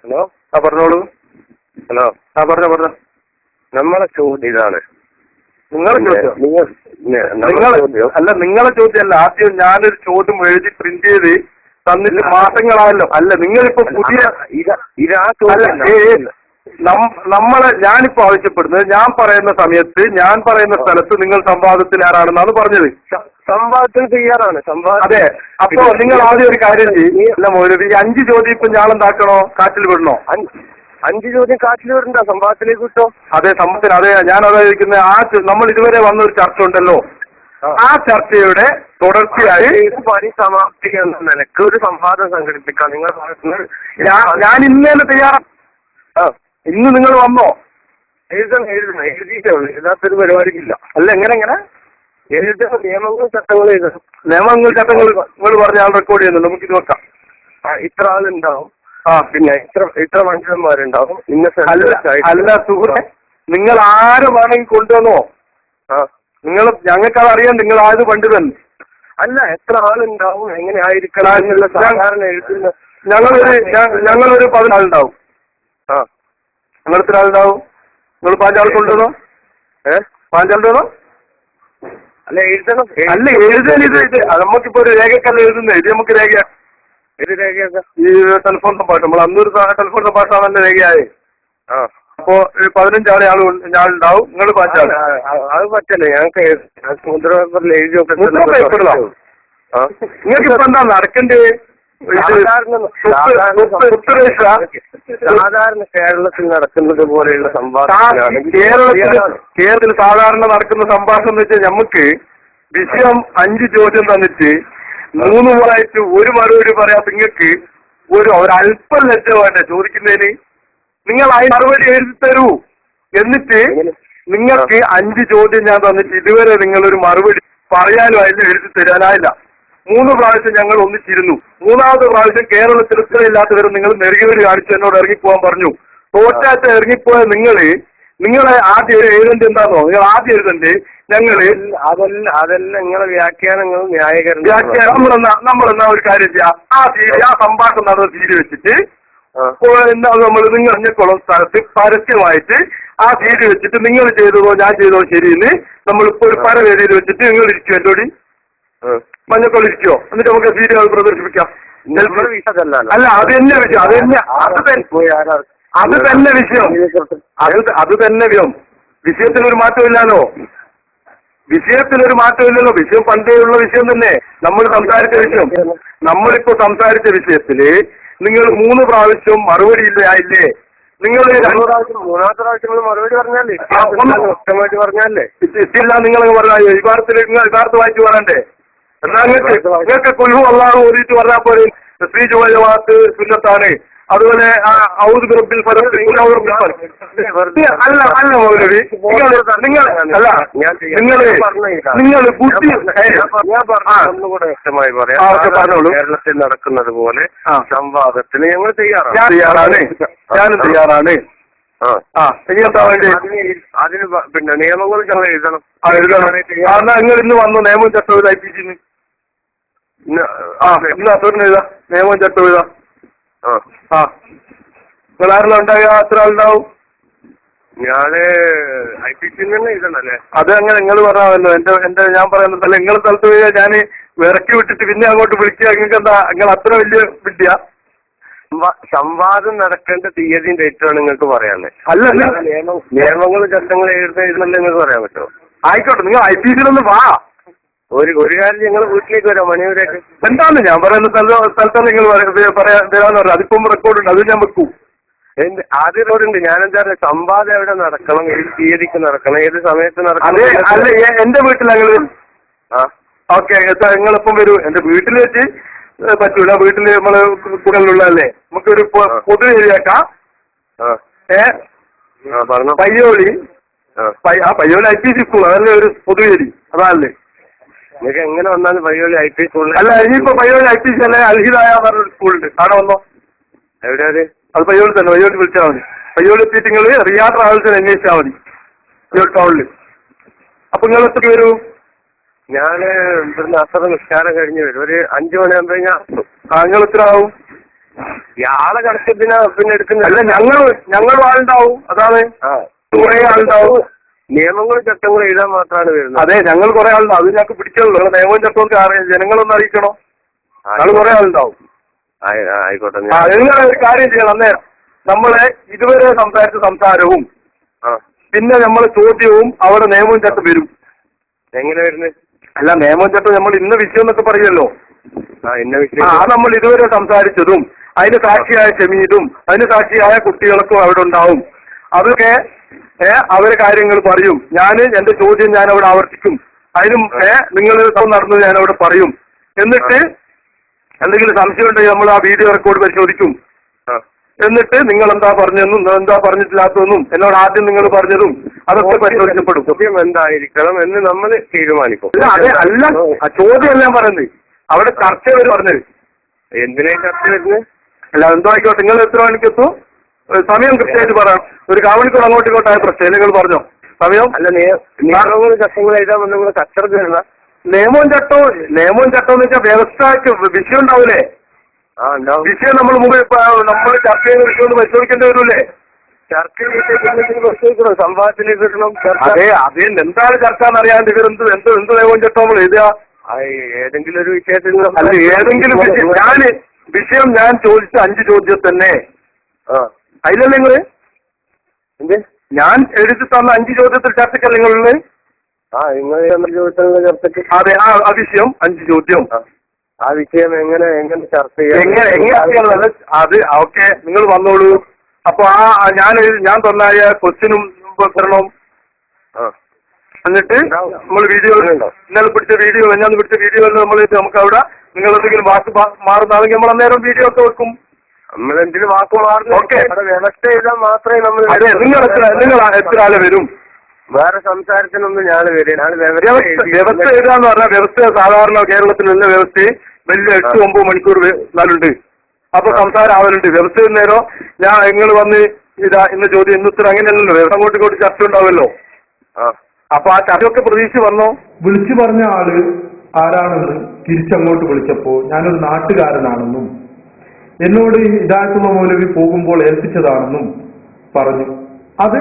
Hello, പറഞ്ഞോളൂ. Hello, പറഞ്ഞോ. നമ്മളെ ചോദ്യം ഇതാണ്. നിങ്ങളെ ചോദ്യമല്ല. ആദ്യം ഞാനൊരു ചോദ്യം എഴുതി പ്രിന്റ് ചെയ്ത് തന്നിട്ട് മാസങ്ങളായല്ലോ. അല്ല, നിങ്ങളിപ്പോ പുതിയ ഞാനിപ്പോ ആവശ്യപ്പെടുന്നത്, ഞാൻ പറയുന്ന സമയത്ത് ഞാൻ പറയുന്ന സ്ഥലത്ത് നിങ്ങൾ സംവാദത്തിന് ആരാണെന്നാണ് പറഞ്ഞത്. സംവാദത്തിന് തയ്യാറാണ്. അതെ. അപ്പോ നിങ്ങൾ ആദ്യം ഒരു കാര്യം ചെയ്യില്ല, മൗലവി, 5 ചോദ്യം ഇപ്പൊ ഞാൻ എന്താക്കണോ, കാറ്റിൽ വിടണോ? 5 ചോദ്യം കാറ്റിൽ വിടണ്ട, സംവാദത്തിലേക്ക് വിട്ടോ. അതെ, സംഭവത്തിന്. അതെ, ഞാനതാ ചോദിക്കുന്നത്. നമ്മൾ ഇതുവരെ വന്നൊരു ചർച്ച ഉണ്ടല്ലോ, ആ ചർച്ചയുടെ തുടർച്ചയായി പരിസമാപ്തിക്കാൻ നിനക്ക് ഒരു സംവാദം സംഘടിപ്പിക്കാം. നിങ്ങൾ ഞാൻ ഇന്ന് തന്നെ തയ്യാറാണ്. ഇന്ന് നിങ്ങൾ വന്നോ? എഴുതിയിട്ടുള്ളൂ. എഴുതാത്തൊരു പരിപാടിക്കില്ല. അല്ല, എങ്ങനെ എഴുതുന്ന നിയമങ്ങളും ചട്ടങ്ങളും എഴുതണം. ചട്ടങ്ങൾ നിങ്ങൾ പറഞ്ഞ ആൾ റെക്കോർഡ് ചെയ്യുന്നുണ്ട്. നമുക്ക് ഇത് വെക്കാം. ഇത്ര ആളുണ്ടാവും, പിന്നെ ഇത്ര മനുഷ്യന്മാരുണ്ടാവും. അല്ല സുഹൃത്തെ, നിങ്ങൾ ആര് വേണമെങ്കിൽ കൊണ്ടുവന്നോ. നിങ്ങൾ ഞങ്ങൾക്കത് അറിയാം, നിങ്ങൾ ആയത് പണ്ഡിതൻ. അല്ല, എത്ര ആളുണ്ടാവും, എങ്ങനെ ആയിരിക്കണം എന്നുള്ള സാധാരണ എഴുതുന്ന. ഞങ്ങളൊരു 10 ആളുണ്ടാവും. നിങ്ങൾ എത്ര ആളുണ്ടാവും? നിങ്ങൾ 5 ആൾ കൊണ്ടുവന്നോ? 5 ആളുണ്ടോ? അല്ല, എഴുതണം. അല്ല, എഴുതാൻ ഇത് നമുക്കിപ്പോ ഒരു രേഖക്കല്ല എഴുതുന്നത്. ഇത് നമുക്ക് രേഖ. ഇത് രേഖയൊക്കെ ഈ ടെലിഫോൺ സംഭാഷണം, നമ്മൾ അന്നൊരു ടെലിഫോൺ സംഭാഷണമാണല്ലോ രേഖയായി. അപ്പോ 15 ആളുണ്ടാവും. നിങ്ങൾ 5 ആൾ. അത് പറ്റല്ലേ? ഞങ്ങൾക്ക് മുദ്ര പേപ്പറിൽ എഴുതി നിങ്ങൾക്ക് ഇപ്പൊ എന്താ നടക്കേണ്ടത്? സാധാരണ കേരളത്തിൽ നടക്കുന്നത് പോലെയുള്ള സംഭാഷണം. കേരളത്തിൽ സാധാരണ നടക്കുന്ന സംഭാഷണം എന്ന് വെച്ചാൽ, നമുക്ക് വിഷയം 5 ചോദ്യം തന്നിട്ട് 3 മുറായിട്ട് ഒരു മറുപടി പറയാത്ത നിങ്ങൾക്ക് ഒരല്പം ലജ്ജ വേണ്ട ചോദിക്കുന്നതിന്. നിങ്ങൾ ആ മറുപടി എഴുതി തരൂ. എന്നിട്ട് നിങ്ങൾക്ക് 5 ചോദ്യം ഞാൻ തന്നിട്ട് ഇതുവരെ നിങ്ങളൊരു മറുപടി പറയാനും അതിന് എഴുതി തരാനായില്ല. 3 പ്രാവശ്യം ഞങ്ങൾ ഒന്നിച്ചിരുന്നു. 3ാമത്തെ പ്രാവശ്യം കേരളത്തിൽ ഇത്രയില്ലാത്തവരും നിങ്ങൾ നെറുകിവരി കാണിച്ച് എന്നോട് ഇറങ്ങിപ്പോകാൻ പറഞ്ഞു. തോറ്റാച്ച ഇറങ്ങിപ്പോയ നിങ്ങളെ ആദ്യം എഴുതേണ്ടത് എന്താണോ? നിങ്ങൾ ആദ്യം എഴുതണ്ടേ ഞങ്ങള് അതെല്ലാം നിങ്ങളെ വ്യാഖ്യാനങ്ങളും ന്യായീകരണം. നമ്മളെന്നാ ഒരു കാര്യം ചെയ്യാം. ആ സംഭാഷണം നടന്ന സീരി വെച്ചിട്ട് നമ്മൾ നിങ്ങൾ അഞ്ഞക്കുളം സ്ഥലത്ത് പരസ്യമായിട്ട് ആ സീരി വെച്ചിട്ട് നിങ്ങൾ ചെയ്തതോ ഞാൻ ചെയ്തോ ശരിയെന്ന് നമ്മളിപ്പോ ഒരു പരവേദിയിൽ വെച്ചിട്ട് നിങ്ങൾ ഇരിക്കുമോ? എന്നോടി മഞ്ഞക്കുളം ഇരിക്കുമോ? എന്നിട്ട് നമുക്ക് സീരി അത് പ്രദർശിപ്പിക്കാം. അല്ല, അത് തന്നെ വിഷയം. അത് തന്നെ വിഷയം. അത് തന്നെ വിഷയത്തിനൊരു മാറ്റമില്ലല്ലോ. വിഷയം പണ്ടേ ഉള്ള വിഷയം തന്നെ. നമ്മൾ സംസാരിച്ച വിഷയം, നമ്മളിപ്പോ സംസാരിച്ച വിഷയത്തില് നിങ്ങൾ 3 പ്രാവശ്യം മറുപടി ഇല്ലേ? നിങ്ങൾ 3ാമത്തെ പ്രാവശ്യം മറുപടി പറഞ്ഞാലേ വ്യക്തമായിട്ട് പറഞ്ഞാലേ ഇല്ല. നിങ്ങൾ പറഞ്ഞാൽ യഥാർത്ഥ വായിച്ച് പറയണ്ടേ? എന്നാൽ നിങ്ങൾക്ക് കുൽഹു അല്ലാഹു ഓതിയിട്ട് പറഞ്ഞാൽ പോലെ സ്ത്രീ ജമാഅത്ത് സുന്നത്താണ്. അതുപോലെ ഔദു ബിറബ്ബിൽ ഫലക്. അല്ല മൗലവി, നിങ്ങൾ ബുദ്ധി ഒന്നുകൂടെ വ്യക്തമായി പറയാം. കേരളത്തിൽ നടക്കുന്നത് പോലെ സംവാദത്തിന് ഞങ്ങൾ തയ്യാറാണ്. ഞാനും തയ്യാറാണ്. അതിന് പിന്നെ നിയമങ്ങൾ ഞങ്ങൾ എഴുതണം. നിങ്ങൾ ഇന്ന് വന്നു നിയമവും ചട്ടവും IPC-ന്ന്. ഇന്ന് അസറിന് എഴുതാം, നിയമവും ചട്ടവും എഴുതാം. നിങ്ങൾ ആരെല്ലാം ഉണ്ടാകുക? എത്ര ആളുണ്ടാവും? ഞാന് IPC-ന്ന് തന്നെ എഴുതണല്ലേ? അത് അങ്ങനെ നിങ്ങൾ പറഞ്ഞാമല്ലോ. എന്റെ ഞാൻ പറയുന്നതല്ല. നിങ്ങളെ സ്ഥലത്ത് പോയാൽ ഞാൻ ഇറക്കി വിട്ടിട്ട് പിന്നെ അങ്ങോട്ട് വിളിക്കുക. നിങ്ങൾക്ക് എന്താ നിങ്ങൾ അത്ര വലിയ വിദ്യ? സംവാദം നടക്കേണ്ട തീയതിയും ഡേറ്റാണ് നിങ്ങൾക്ക് പറയാനുള്ളത്. അല്ല, നിയമങ്ങളും ചട്ടങ്ങളും എഴുതുന്നല്ലേ നിങ്ങൾക്ക് പറയാൻ പറ്റുമോ? ആയിക്കോട്ടെ, നിങ്ങൾ IPC-ലൊന്ന് വാ. ഒരു കാര്യം ഞങ്ങൾ വീട്ടിലേക്ക് വരാം, മണിയൂരേക്ക്. എന്താണ് ഞാൻ പറയുന്ന സ്ഥലത്താണ് നിങ്ങൾ തരാന്ന് പറഞ്ഞത്. അതിപ്പം റെക്കോർഡുണ്ട്, അത് ഞാൻ വെക്കൂ. ആദ്യം റോഡുണ്ട്. ഞാനെന്താ സംവാദം എവിടെ നടക്കണം, ഏത് തീയതിക്ക് നടക്കണം, ഏത് സമയത്ത് നടക്കണം? അല്ല, എന്റെ വീട്ടിൽ ഞങ്ങള് ഓക്കെ നിങ്ങളിപ്പം വരൂ. എന്റെ വീട്ടിൽ വെച്ച് പറ്റൂല. വീട്ടില് നമ്മള് കുടലുള്ളതല്ലേ. നമുക്കൊരു പൊതു ശരിയാക്കാം. പയ്യോളി IPC സ്കൂൾ, അതല്ലേ ഒരു പൊതുവേദി. അതല്ലേ നിങ്ങൾക്ക് എങ്ങനെ വന്നാലും പയ്യോളി IPC സ്കൂൾ. അല്ല, ഇനിയിപ്പോ പയ്യോളി IPC അല്ലെ അൽഹിദായ പറഞ്ഞൊരു സ്കൂളുണ്ട്. അവിടെ വന്നോ? എവിടെയാ അത് പയ്യോളി തന്നെ. പയ്യോളി വിളിച്ചാൽ മതി. പയ്യോളി എത്തിയിട്ട് നിങ്ങൾ റിയാദ് ട്രാവൽസിന് അന്വേഷിച്ചാൽ മതി, ടൗണില്. അപ്പൊ നിങ്ങൾ എത്ര വരൂ? ഞാന് ഇവിടുന്ന് അസർ നിസ്കാരം കഴിഞ്ഞ് വരും. ഒരു 5 മണിയാകുമ്പോ ഞാൻ നിങ്ങൾ എത്ര ആവും? ഇയാളെ കണക്കത്തിനാ പിന്നെ എടുക്കുന്നത്. അല്ല, ഞങ്ങൾ ആളുണ്ടാവും, അതാണ് കുറെ ആളുണ്ടാവും. നിയമങ്ങളും ചട്ടങ്ങളും എഴുതാൻ മാത്രമാണ് വരുന്നത്. അതെ, ഞങ്ങൾ കുറെ ആളുണ്ടാവും, അത് ഞങ്ങൾക്ക് പിടിച്ചല്ലോ. നിയമവും ചട്ടമൊക്കെ അറിയാം, ജനങ്ങളൊന്നും അറിയിക്കണോ. ഞങ്ങൾ കുറെ ആളുണ്ടാവും. ആയിക്കോട്ടെ. നിങ്ങൾ ഒരു കാര്യം ചെയ്യണം. അന്നേരം നമ്മളെ ഇതുവരെ സംസാരിച്ച സംസാരവും പിന്നെ നമ്മളെ ചോദ്യവും അവിടെ നിയമവും ചട്ടം വരും. എങ്ങനെ വരുന്നത്? അല്ല, നിയമവും ചട്ടം നമ്മൾ ഇന്ന വിഷയം എന്നൊക്കെ പറയുമല്ലോ. ഇന്ന വിഷയം നമ്മൾ ഇതുവരെ സംസാരിച്ചതും അതിന് സാക്ഷിയായ ഷമീദും അതിന് സാക്ഷിയായ കുട്ടികൾക്കും അവിടെ ഉണ്ടാവും. അതൊക്കെ അവരെ കാര്യങ്ങൾ പറയും. എന്റെ ചോദ്യം ഞാൻ അവിടെ ആവർത്തിക്കും. അതിനും നിങ്ങൾ നടന്നത് ഞാൻ അവിടെ പറയും. എന്നിട്ട് എന്തെങ്കിലും സംശയം ഉണ്ടെങ്കിൽ നമ്മൾ ആ വീഡിയോ റെക്കോർഡ് പരിശോധിക്കും. എന്നിട്ട് നിങ്ങൾ എന്താ പറഞ്ഞെന്നും എന്താ പറഞ്ഞിട്ടില്ലാത്തതെന്നും എന്നോട് ആദ്യം നിങ്ങൾ പറഞ്ഞതും അതൊക്കെ പരിശോധിക്കപ്പെടും. ചോദ്യം എന്തായിരിക്കണം എന്ന് നമ്മൾ തീരുമാനിക്കും. അല്ല, ആ ചോദ്യം ഞാൻ പറയുന്നത് അവിടെ ചർച്ച വരെ പറഞ്ഞത്. എന്തിനാ ചർച്ച വരുന്നത്? അല്ല, എന്തോ ആയിക്കോട്ടെ. നിങ്ങൾ എത്ര മണിക്കെത്തും? സമയം കൃത്യമായിട്ട് പറയാം. ഒരു കാവണിക്കൂർ അങ്ങോട്ടും ഇങ്ങോട്ടായ പ്രശ്നം നിങ്ങൾ പറഞ്ഞോ സമയം. അല്ല, നിയമങ്ങളും ചട്ടങ്ങളും എഴുതാൻ നിങ്ങൾ കച്ചറ നിയമവും ചട്ടവും എന്ന് വെച്ചാൽ വ്യവസ്ഥയ്ക്ക് വിഷയം ഉണ്ടാവൂലേ? വിഷയം നമ്മൾ നമ്മൾ ചർച്ച ചെയ്യുന്ന വിഷയം ഒന്ന് പരിശോധിക്കേണ്ടി വരൂലേ? ചർച്ച പരിശോധിക്കണം, സംവാദത്തിലേക്ക് കിട്ടണം. അതെ, എന്താണ് ചർച്ച എന്നറിയാണ്ട് ഇവരെന്ത് എന്ത് നിയമവും ചട്ടം നമ്മൾ എഴുതുക? ഏതെങ്കിലും ഒരു വിഷയത്തിൽ അല്ല, ഏതെങ്കിലും വിഷയം ഞാൻ ചോദിച്ച 5 ചോദ്യം തന്നെ അതിലല്ലേ നിങ്ങള് ഞാൻ എഴുതി തന്ന 5 ചോദ്യത്തിൽ ചർച്ചക്കല്ല നിങ്ങളുള്ളത്? ചർച്ചയ്ക്ക് അതെ, ആ വിഷയം 5 ചോദ്യം. ആ വിഷയം എങ്ങനെ ചർച്ച എങ്ങനെ അത് ഓക്കെ, നിങ്ങൾ വന്നോളൂ. അപ്പൊ ഞാൻ തന്നായ ക്വസ്റ്റ്യനും തരണം. എന്നിട്ട് നമ്മൾ വീഡിയോ ഇന്നലെ പിടിച്ച വീഡിയോ ഞാൻ പിടിച്ച വീഡിയോ നമുക്ക് അവിടെ നിങ്ങൾ എന്തെങ്കിലും വാക്ക് മാറുന്നതാണെങ്കിൽ നമ്മൾ അന്നേരം വീഡിയോ ഒക്കെ വെക്കും. നമ്മളെന്തിനും വാക്ക് മാറുന്നു. ഓക്കെ, വ്യവസ്ഥ എഴുതാൻ മാത്രമേ നമ്മൾ. അതെ, നിങ്ങൾ എത്ര ആളെ വരും? വേറെ സംസാരത്തിനൊന്നും ഞാൻ വരും. വ്യവസ്ഥ എഴുതാന്ന് പറഞ്ഞാൽ വ്യവസ്ഥ സാധാരണ കേരളത്തിലുള്ള വ്യവസ്ഥ വലിയ 8-9 മണിക്കൂർ നാലുണ്ട്. അപ്പൊ സംസാരം ആവലുണ്ട്. വ്യവസ്ഥ നേരം നിങ്ങൾ വന്ന് ഇന്ന് ചോദ്യം ഇന്നുത്തരം അങ്ങനെയല്ലല്ലോ. വ്യവസ്ഥ അങ്ങോട്ട് ഇങ്ങോട്ട് ചർച്ച ഉണ്ടാവല്ലോ. അപ്പൊ ആ ചർച്ചയൊക്കെ പ്രതീക്ഷിച്ച് വന്നോ? വിളിച്ചു പറഞ്ഞ ആള് ആരാണെന്ന് തിരിച്ചങ്ങോട്ട് വിളിച്ചപ്പോ ഞാനൊരു നാട്ടുകാരനാണെന്നും എന്നോട് ഹിദായത്തുള്ള മൗലവി പോകുമ്പോൾ ഏൽപ്പിച്ചതാണെന്നും പറഞ്ഞു. അത്